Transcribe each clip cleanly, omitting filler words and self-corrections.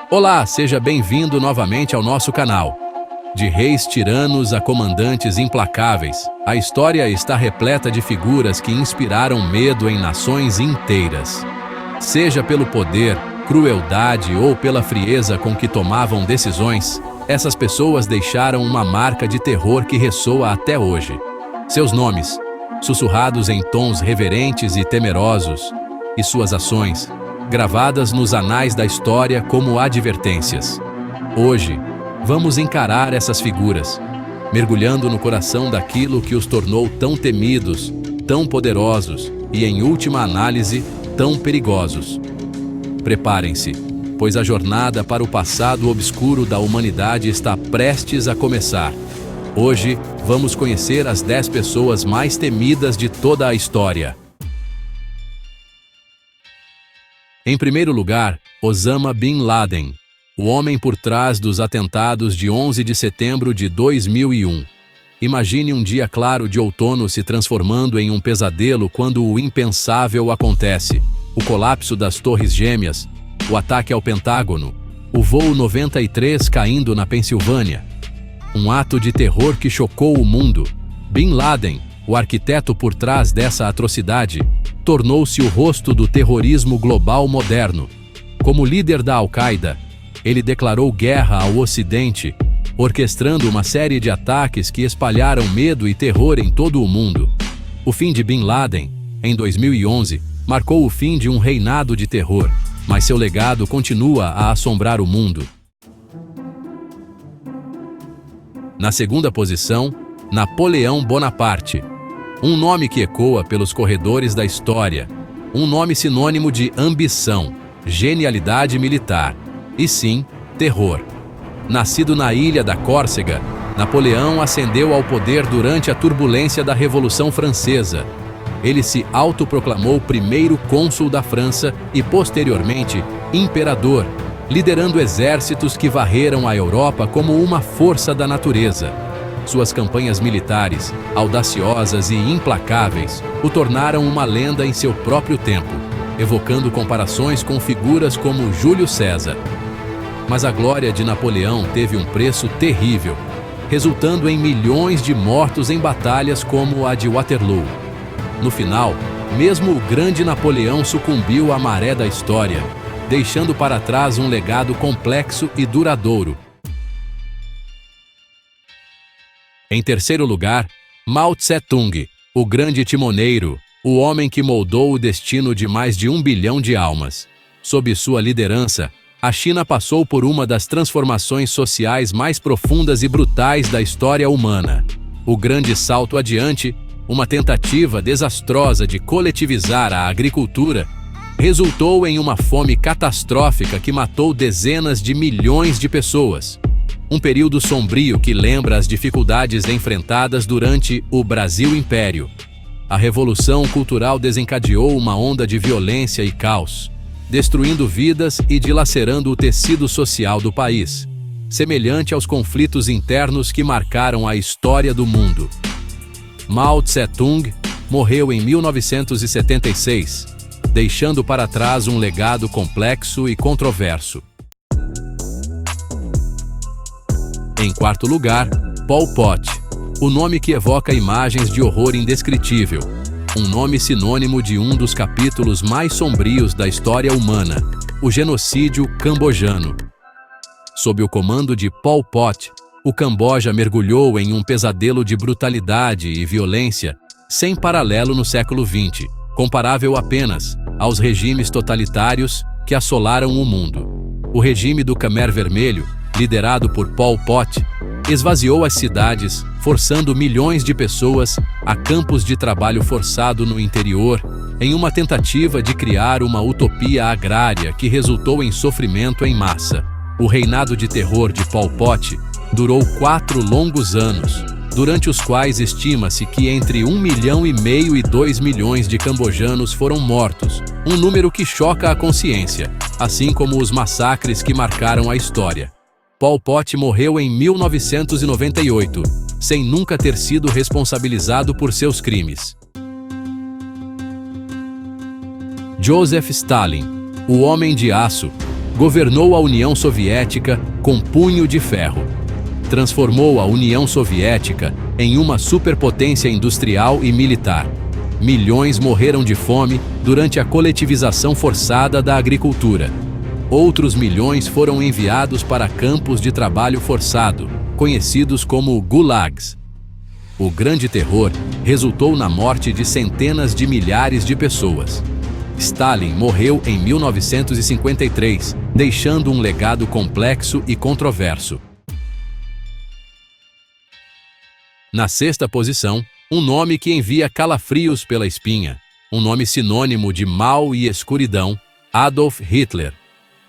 Olá, seja bem-vindo novamente ao nosso canal. De reis tiranos a comandantes implacáveis, a história está repleta de figuras que inspiraram medo em nações inteiras. Seja pelo poder, crueldade ou pela frieza com que tomavam decisões, essas pessoas deixaram uma marca de terror que ressoa até hoje. Seus nomes, sussurrados em tons reverentes e temerosos, e suas ações, gravadas nos anais da história como advertências. Hoje, vamos encarar essas figuras, mergulhando no coração daquilo que os tornou tão temidos, tão poderosos e, em última análise, tão perigosos. Preparem-se, pois a jornada para o passado obscuro da humanidade está prestes a começar. Hoje, vamos conhecer as 10 pessoas mais temidas de toda a história. Em primeiro lugar, Osama Bin Laden, o homem por trás dos atentados de 11 de setembro de 2001. Imagine um dia claro de outono se transformando em um pesadelo quando o impensável acontece. O colapso das Torres Gêmeas, o ataque ao Pentágono, o voo 93 caindo na Pensilvânia. Um ato de terror que chocou o mundo. Bin Laden, o arquiteto por trás dessa atrocidade, tornou-se o rosto do terrorismo global moderno. Como líder da Al-Qaeda, ele declarou guerra ao Ocidente, orquestrando uma série de ataques que espalharam medo e terror em todo o mundo. O fim de Bin Laden, em 2011, marcou o fim de um reinado de terror, mas seu legado continua a assombrar o mundo. Na segunda posição, Napoleão Bonaparte. Um nome que ecoa pelos corredores da história. Um nome sinônimo de ambição, genialidade militar e, sim, terror. Nascido na ilha da Córcega, Napoleão ascendeu ao poder durante a turbulência da Revolução Francesa. Ele se autoproclamou primeiro cônsul da França e, posteriormente, imperador, liderando exércitos que varreram a Europa como uma força da natureza. Suas campanhas militares, audaciosas e implacáveis, o tornaram uma lenda em seu próprio tempo, evocando comparações com figuras como Júlio César. Mas a glória de Napoleão teve um preço terrível, resultando em milhões de mortos em batalhas como a de Waterloo. No final, mesmo o grande Napoleão sucumbiu à maré da história, deixando para trás um legado complexo e duradouro. Em terceiro lugar, Mao Tse-tung, o grande timoneiro, o homem que moldou o destino de mais de 1 bilhão de almas. Sob sua liderança, a China passou por uma das transformações sociais mais profundas e brutais da história humana. O grande salto adiante, uma tentativa desastrosa de coletivizar a agricultura, resultou em uma fome catastrófica que matou dezenas de milhões de pessoas. Um período sombrio que lembra as dificuldades enfrentadas durante o Brasil Império. A Revolução Cultural desencadeou uma onda de violência e caos, destruindo vidas e dilacerando o tecido social do país, semelhante aos conflitos internos que marcaram a história do mundo. Mao Tse-tung morreu em 1976, deixando para trás um legado complexo e controverso. Em quarto lugar, Pol Pot, o nome que evoca imagens de horror indescritível, um nome sinônimo de um dos capítulos mais sombrios da história humana, o genocídio cambojano. Sob o comando de Pol Pot, o Camboja mergulhou em um pesadelo de brutalidade e violência sem paralelo no século XX, comparável apenas aos regimes totalitários que assolaram o mundo. O regime do Khmer Vermelho, liderado por Pol Pot, esvaziou as cidades, forçando milhões de pessoas a campos de trabalho forçado no interior, em uma tentativa de criar uma utopia agrária que resultou em sofrimento em massa. O reinado de terror de Pol Pot durou 4 longos anos, durante os quais estima-se que entre 1,5 milhão e 2 milhões de cambojanos foram mortos, um número que choca a consciência, assim como os massacres que marcaram a história. Pol Pot morreu em 1998, sem nunca ter sido responsabilizado por seus crimes. Joseph Stalin, o Homem de Aço, governou a União Soviética com punho de ferro. Transformou a União Soviética em uma superpotência industrial e militar. Milhões morreram de fome durante a coletivização forçada da agricultura. Outros milhões foram enviados para campos de trabalho forçado, conhecidos como gulags. O Grande Terror resultou na morte de centenas de milhares de pessoas. Stalin morreu em 1953, deixando um legado complexo e controverso. Na sexta posição, um nome que envia calafrios pela espinha, um nome sinônimo de mal e escuridão, Adolf Hitler.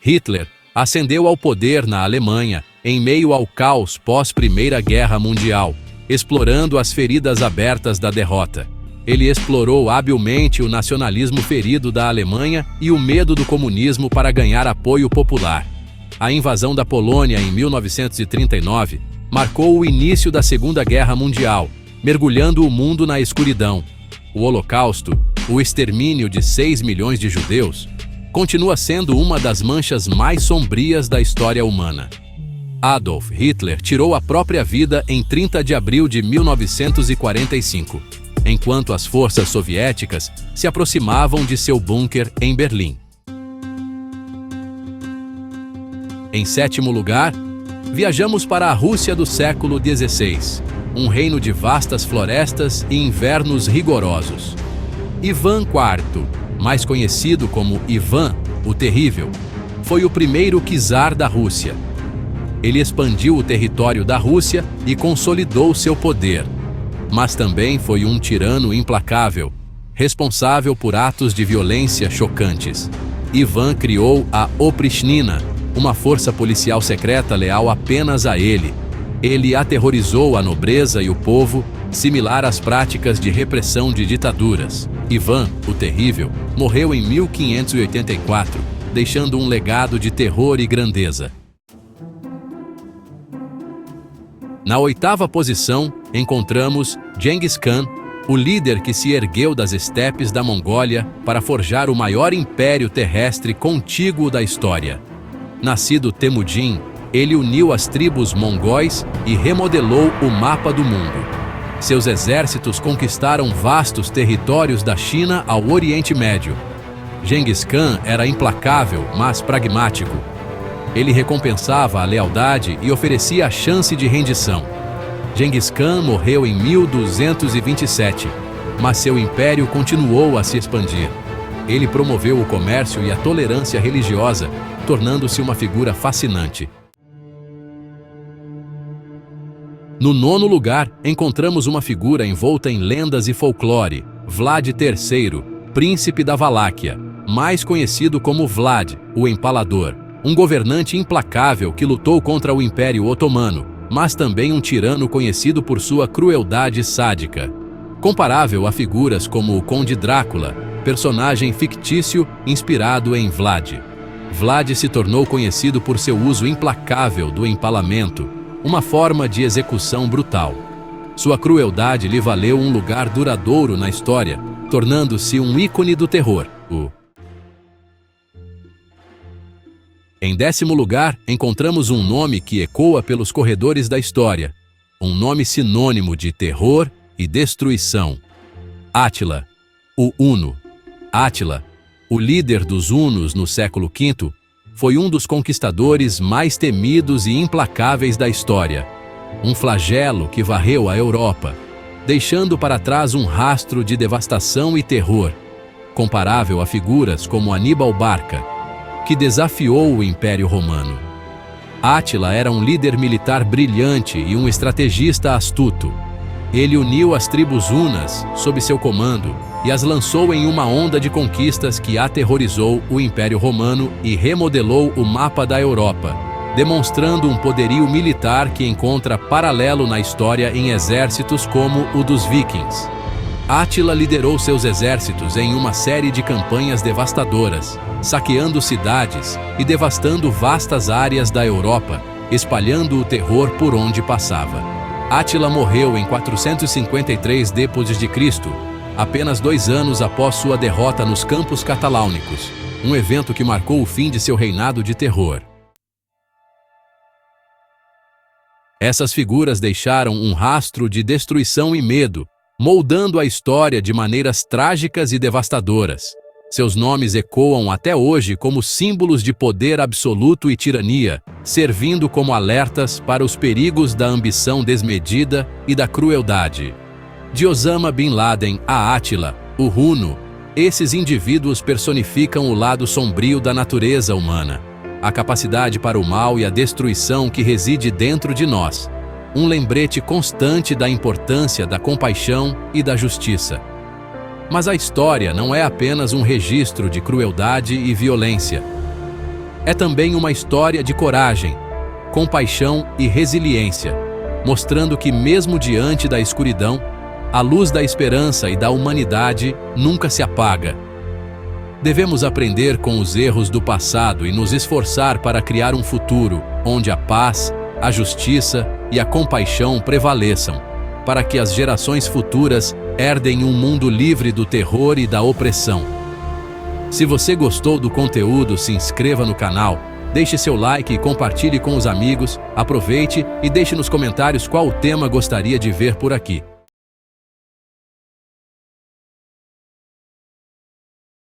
Hitler ascendeu ao poder na Alemanha em meio ao caos pós-Primeira Guerra Mundial, explorando as feridas abertas da derrota. Ele explorou habilmente o nacionalismo ferido da Alemanha e o medo do comunismo para ganhar apoio popular. A invasão da Polônia em 1939 marcou o início da Segunda Guerra Mundial, mergulhando o mundo na escuridão. O Holocausto, o extermínio de 6 milhões de judeus, continua sendo uma das manchas mais sombrias da história humana. Adolf Hitler tirou a própria vida em 30 de abril de 1945, enquanto as forças soviéticas se aproximavam de seu bunker em Berlim. Em sétimo lugar, viajamos para a Rússia do século XVI, um reino de vastas florestas e invernos rigorosos. Ivan IV, mais conhecido como Ivan, o Terrível, foi o primeiro czar da Rússia. Ele expandiu o território da Rússia e consolidou seu poder, mas também foi um tirano implacável, responsável por atos de violência chocantes. Ivan criou a Oprichnina, uma força policial secreta leal apenas a ele. Ele aterrorizou a nobreza e o povo, similar às práticas de repressão de ditaduras. Ivan, o Terrível, morreu em 1584, deixando um legado de terror e grandeza. Na oitava posição, encontramos Genghis Khan, o líder que se ergueu das estepes da Mongólia para forjar o maior império terrestre contíguo da história. Nascido Temujin, ele uniu as tribos mongóis e remodelou o mapa do mundo. Seus exércitos conquistaram vastos territórios da China ao Oriente Médio. Genghis Khan era implacável, mas pragmático. Ele recompensava a lealdade e oferecia a chance de rendição. Genghis Khan morreu em 1227, mas seu império continuou a se expandir. Ele promoveu o comércio e a tolerância religiosa, tornando-se uma figura fascinante. No nono lugar, encontramos uma figura envolta em lendas e folclore, Vlad III, príncipe da Valáquia, mais conhecido como Vlad, o Empalador, um governante implacável que lutou contra o Império Otomano, mas também um tirano conhecido por sua crueldade sádica. Comparável a figuras como o Conde Drácula, personagem fictício inspirado em Vlad. Vlad se tornou conhecido por seu uso implacável do empalamento, uma forma de execução brutal. Sua crueldade lhe valeu um lugar duradouro na história, tornando-se um ícone do terror. Em décimo lugar, encontramos um nome que ecoa pelos corredores da história, um nome sinônimo de terror e destruição. Átila, o Huno. Átila, o líder dos hunos no século V, foi um dos conquistadores mais temidos e implacáveis da história. Um flagelo que varreu a Europa, deixando para trás um rastro de devastação e terror, comparável a figuras como Aníbal Barca, que desafiou o Império Romano. Átila era um líder militar brilhante e um estrategista astuto. Ele uniu as tribos hunas sob seu comando e as lançou em uma onda de conquistas que aterrorizou o Império Romano e remodelou o mapa da Europa, demonstrando um poderio militar que encontra paralelo na história em exércitos como o dos vikings. Átila liderou seus exércitos em uma série de campanhas devastadoras, saqueando cidades e devastando vastas áreas da Europa, espalhando o terror por onde passava. Átila morreu em 453 d.C., apenas 2 anos após sua derrota nos Campos Cataláunicos. um evento que marcou o fim de seu reinado de terror. Essas figuras deixaram um rastro de destruição e medo, moldando a história de maneiras trágicas e devastadoras. Seus nomes ecoam até hoje como símbolos de poder absoluto e tirania, servindo como alertas para os perigos da ambição desmedida e da crueldade. De Osama Bin Laden a Átila, o Huno, esses indivíduos personificam o lado sombrio da natureza humana, a capacidade para o mal e a destruição que reside dentro de nós, um lembrete constante da importância da compaixão e da justiça. Mas a história não é apenas um registro de crueldade e violência. É também uma história de coragem, compaixão e resiliência, mostrando que mesmo diante da escuridão, a luz da esperança e da humanidade nunca se apaga. Devemos aprender com os erros do passado e nos esforçar para criar um futuro onde a paz, a justiça e a compaixão prevaleçam, para que as gerações futuras herdem um mundo livre do terror e da opressão. Se você gostou do conteúdo, se inscreva no canal, deixe seu like e compartilhe com os amigos, aproveite e deixe nos comentários qual tema gostaria de ver por aqui.